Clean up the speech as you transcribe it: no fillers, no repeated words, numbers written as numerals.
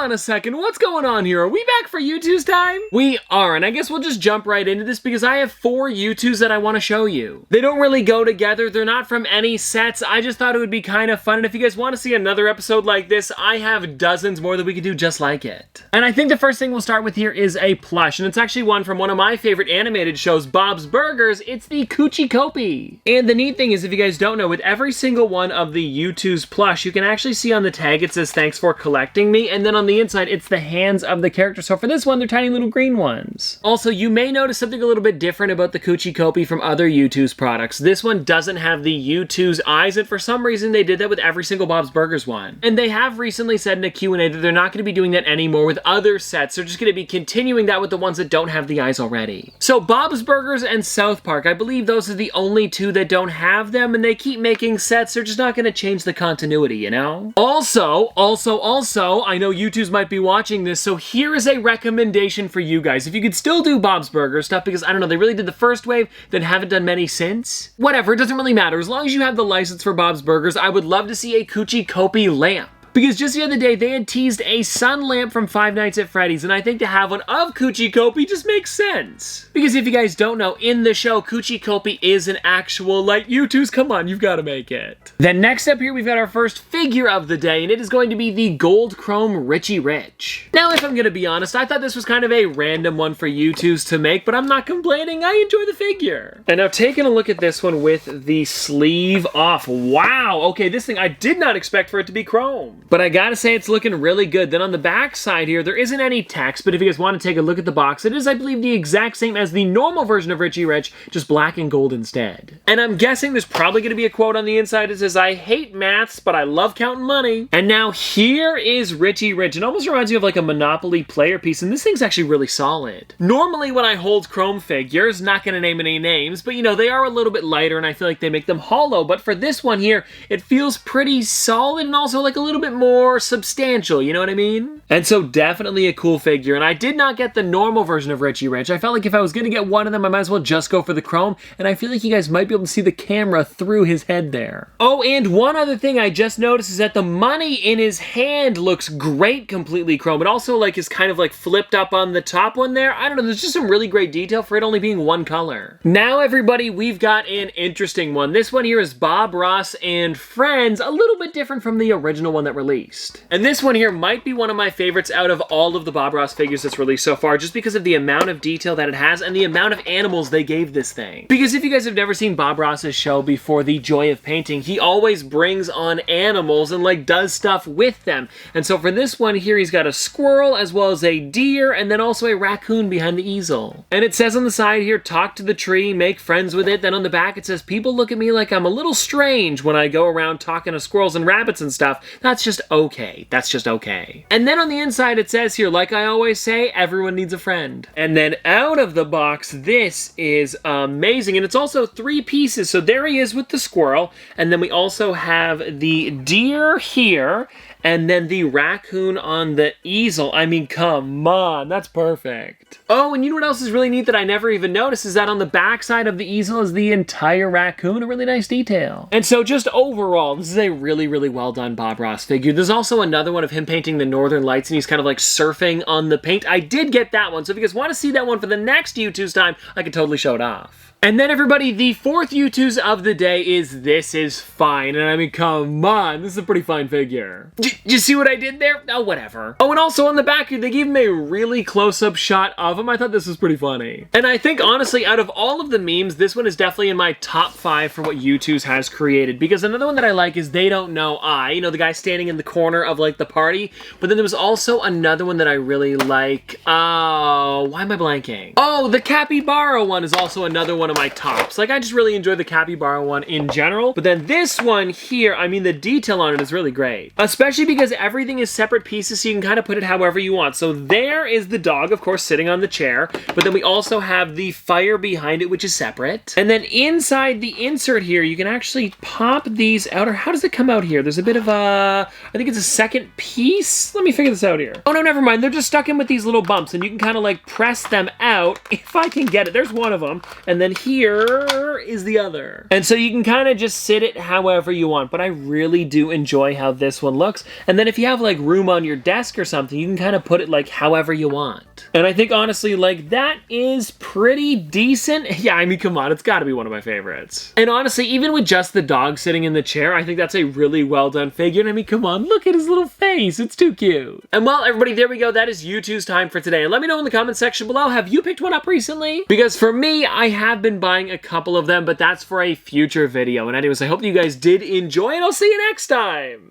on a second, what's going on here? Are we back for Youtooz time? We are, and I guess we'll just jump right into this because I have 4 Youtooz that I want to show you. They don't really go together, they're not from any sets, I just thought it would be kind of fun, and if you guys want to see another episode like this, I have dozens more that we could do just like it. And I think the first thing we'll start with here is a plush, and it's actually one from one of my favorite animated shows, Bob's Burgers. It's the Coochie Copy. And the neat thing is, if you guys don't know, with every single one of the Youtooz plush, you can actually see on the tag it says thanks for collecting me, and then on the inside it's the hands of the character. So for this one, they're tiny little green ones. Also, you may notice something a little bit different about the Coochie Copy from other Youtooz products. This one doesn't have the Youtooz eyes, and for some reason they did that with every single Bob's Burgers one. And they have recently said in a Q&A that they're not going to be doing that anymore with other sets. They're just going to be continuing that with the ones that don't have the eyes already. So Bob's Burgers and South Park, I believe those are the only 2 that don't have them, and they keep making sets. They're just not going to change the continuity, you know? Also, I know Youtooz might be watching this, so here is a recommendation for you guys. If you could still do Bob's Burgers stuff, because I don't know, they really did the first wave, then haven't done many since. Whatever, it doesn't really matter. As long as you have the license for Bob's Burgers, I would love to see a Coochie Copy lamp. Because just the other day, they had teased a sun lamp from Five Nights at Freddy's, and I think to have one of Coochie Copy just makes sense. Because if you guys don't know, in the show, Coochie Copy is an actual, like, Youtooz, come on, you've got to make it. Then next up here, we've got our first figure of the day, and it is going to be the Gold Chrome Richie Rich. Now, if I'm going to be honest, I thought this was kind of a random one for Youtooz to make, but I'm not complaining, I enjoy the figure. And now, taking a look at this one with the sleeve off, wow, okay, this thing, I did not expect for it to be chrome. But I gotta say, it's looking really good. Then on the back side here, there isn't any text, but if you guys want to take a look at the box, it is, I believe, the exact same as the normal version of Richie Rich, just black and gold instead. And I'm guessing there's probably going to be a quote on the inside that says, "I hate maths, but I love counting money." And now here is Richie Rich. It almost reminds me of like a Monopoly player piece, and this thing's actually really solid. Normally when I hold chrome figures, not going to name any names, but you know, they are a little bit lighter, and I feel like they make them hollow, but for this one here, it feels pretty solid and also like a little bit more substantial, you know what I mean? And so definitely a cool figure, and I did not get the normal version of Richie Rich. I felt like if I was gonna get one of them, I might as well just go for the chrome, and I feel like you guys might be able to see the camera through his head there. Oh, and one other thing I just noticed is that the money in his hand looks great completely chrome. It also like is kind of like flipped up on the top one there. I don't know, there's just some really great detail for it only being one color. Now everybody, we've got an interesting one. This one here is Bob Ross and Friends, a little bit different from the original one that released. And this one here might be one of my favorites out of all of the Bob Ross figures that's released so far, just because of the amount of detail that it has and the amount of animals they gave this thing. Because if you guys have never seen Bob Ross's show before, The Joy of Painting, he always brings on animals and like does stuff with them. And so for this one here, he's got a squirrel as well as a deer and then also a raccoon behind the easel. And it says on the side here, talk to the tree, make friends with it. Then on the back it says, people look at me like I'm a little strange when I go around talking to squirrels and rabbits and stuff. That's just okay. That's just okay. And then on the inside it says here, like I always say, everyone needs a friend. And then out of the box, this is amazing. And it's also 3 pieces. So there he is with the squirrel. And then we also have the deer here. And then the raccoon on the easel. I mean, come on, that's perfect. Oh, and you know what else is really neat that I never even noticed is that on the back side of the easel is the entire raccoon, a really nice detail. And so just overall, this is a really, really well done Bob Ross figure. There's also another one of him painting the Northern Lights and he's kind of like surfing on the paint. I did get that one, so if you guys want to see that one for the next Youtooz time, I can totally show it off. And then everybody, the 4th Youtooz of the day is This Is Fine. And I mean, come on, this is a pretty fine figure. Did you see what I did there? Oh, whatever. Oh, and also on the back here, they gave him a really close-up shot of him. I thought this was pretty funny. And I think, honestly, out of all of the memes, this one is definitely in my top 5 for what Youtooz has created. Because another one that I like is They Don't Know I. You know, the guy standing in the corner of, like, the party. But then there was also another one that I really like. Oh, why am I blanking? Oh, the Capybara one is also another one of my tops. Like, I just really enjoy the Capybara one in general, but then this one here, I mean, the detail on it is really great. Especially because everything is separate pieces, so you can kind of put it however you want. So there is the dog, of course, sitting on the chair, but then we also have the fire behind it, which is separate. And then inside the insert here, you can actually pop these out, or how does it come out here? There's a bit of a, I think it's a second piece. Let me figure this out here. Oh, no, never mind. They're just stuck in with these little bumps, and you can kind of like press them out, if I can get it. There's one of them, and then here is the other. And so you can kind of just sit it however you want, but I really do enjoy how this one looks. And then if you have like room on your desk or something, you can kind of put it like however you want. And I think honestly, like that is pretty decent. Yeah, I mean, come on, it's gotta be one of my favorites. And honestly, even with just the dog sitting in the chair, I think that's a really well done figure. And I mean, come on, look at his little face. It's too cute. And well, everybody, there we go. That is Youtooz time for today. And let me know in the comment section below, have you picked one up recently? Because for me, I have been buying a couple of them, but that's for a future video. And anyways, I hope you guys did enjoy, and I'll see you next time.